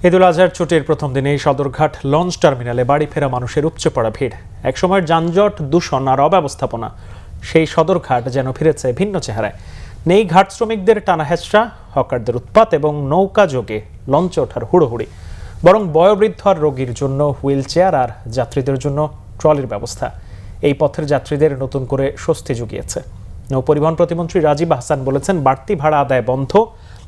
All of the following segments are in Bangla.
ঈদুল আজহার ছুটির প্রথম দিনেই সদরঘাট লঞ্চ টার্মিনালে বাড়ি ফেরা মানুষের উপচে পড়া ভিড়। একসময়ের যানজট, দূষণ আর অব্যবস্থাপনা, সেই সদরঘাট যেন ফিরেছে ভিন্ন চেহারায়। নেই ঘাট শ্রমিকদের টানা হেঁচড়া, হকারদের উৎপাত এবং নৌকা যোগে লঞ্চে ওঠার হুড়োহুড়ি। বরং বয়োবৃদ্ধ আর রোগীর জন্য হুইল চেয়ার আর যাত্রীদের জন্য ট্রলির ব্যবস্থা এই পথের যাত্রীদের নতুন করে স্বস্তি জুগিয়েছে। নৌপরিবহন প্রতিমন্ত্রী রাজীব আহসান বলেছেন, বাড়তি ভাড়া আদায় বন্ধ,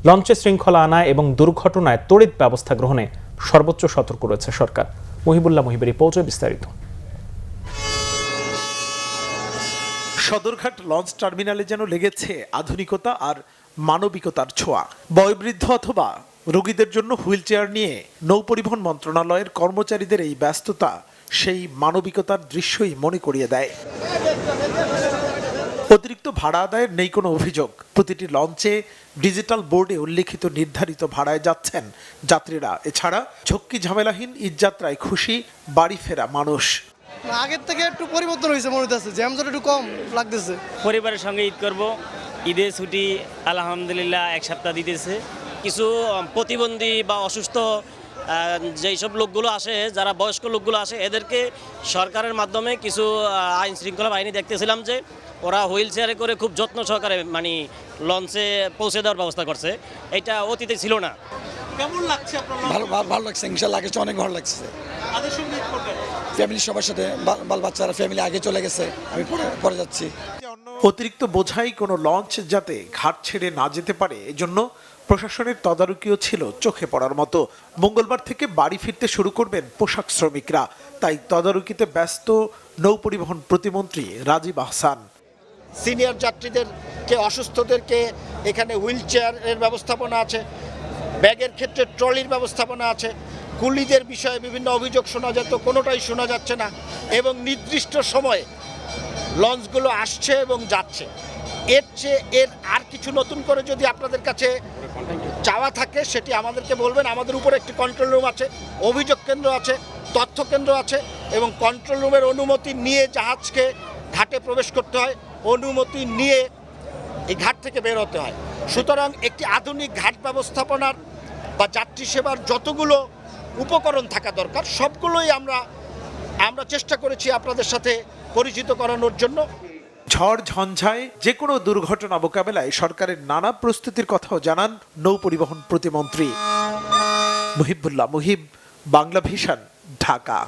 লঞ্চে শৃঙ্খলা আনা এবং দুর্ঘটনায় তড়িৎ ব্যবস্থা গ্রহণে সর্বোচ্চ সতর্ক রয়েছে সরকার। মুহিবুল্লাহ মুহিবের রিপোর্টে বিস্তারিত। সদরঘাট লঞ্চ টার্মিনালে যেন লেগেছে আধুনিকতা আর মানবিকতার ছোঁয়া। বয়োবৃদ্ধ অথবা রোগীদের জন্য হুইল চেয়ার নিয়ে নৌপরিবহন মন্ত্রণালয়ের কর্মচারীদের এই ব্যস্ততা সেই মানবিকতার দৃশ্যই মনে করিয়ে দেয়। অতিরিক্ত ভাড়া আদায়ের নেই কোনো অভিযোগ। প্রতিটি লঞ্চে ডিজিটাল বোর্ডে উল্লেখিত নির্ধারিত ভাড়ায় যাচ্ছেন যাত্রীরা। এছাড়া ঝক্কি ঝামেলাহীন ঈদযাত্রায় খুশি বাড়ি ফেরা মানুষ। আগের থেকে একটু পরিবর্তন হয়েছে মনে হচ্ছে, জ্যামজট একটু কম লাগতেছে। পরিবারের সঙ্গে ঈদ করব, ঈদের ছুটি আলহামদুলিল্লাহ এক সপ্তাহ দিতেছে। কিছু প্রতিবন্ধী বা অসুস্থ যেই সব লোকগুলো আসে, যারা বয়স্ক লোকগুলো আসে, এদেরকে সরকারের মাধ্যমে কিছু আইন শৃঙ্খলা বাহিনী দেখতেছিলাম যে ওরা হুইল চেয়ারে করে খুব যত্ন সহকারে লঞ্চে পৌঁছে দেওয়ার ব্যবস্থা করছে। এটা অতীতে ছিল না। কেমন লাগছে আপনার? ভালো লাগছে, ইনশাআল্লাহ আগে অনেক ভালো লাগছে। ফ্যামিলি সবার সাথে, বাল বাচ্চারা ফ্যামিলি আগে চলে গেছে, আমি পরে যাচ্ছি। অতিরিক্ত বোঝাই কোনো লঞ্চ যাতে ঘাট ছেড়ে না যেতে পারে, এজন্য প্রশাসনের তদারকিও ছিল চোখে পড়ার মতো। মঙ্গলবার থেকে বাড়ি ফিরতে শুরু করবেন পোশাক শ্রমিকরা, তাই তদারকিতে ব্যস্ত নৌপরিবহন প্রতিমন্ত্রী রাজীব আহসান। সিনিয়র যাত্রীদেরকে, অসুস্থদেরকে এখানে হুইল চেয়ারের ব্যবস্থাপনা আছে, ব্যাগের ক্ষেত্রে ট্রলির ব্যবস্থাপনা আছে। কুলিদের বিষয়ে বিভিন্ন অভিযোগ শোনা যেত, কোনোটাই শোনা যাচ্ছে না, এবং নির্দিষ্ট সময়ে লঞ্চগুলো আসছে এবং যাচ্ছে। এর আর কিছু নতুন করে যদি আপনাদের কাছে চাওয়া থাকে সেটি আমাদেরকে বলবেন। আমাদের উপরে একটি কন্ট্রোল রুম আছে, অভিযোগ কেন্দ্র আছে, তথ্য কেন্দ্র আছে, এবং কন্ট্রোল রুমের অনুমতি নিয়ে জাহাজকে ঘাটে প্রবেশ করতে হয়, অনুমতি নিয়ে এই ঘাট থেকে বের হতে হয়। সুতরাং একটি আধুনিক ঘাট ব্যবস্থাপনার বা যাত্রী সেবার যতগুলো উপকরণ থাকা দরকার সবগুলোই আমরা চেষ্টা করেছি আপনাদের সাথে পরিচিত করানোর জন্য। ঝড় ঝঞ্ঝায় যে কোনো দুর্ঘটনা মোকাবেলায় সরকারের নানা প্রস্তুতির কথাও জানান নৌপরিবহন প্রতিমন্ত্রী। মুহিবুল্লাহ মুহিব, বাংলা ভিশন, ঢাকা।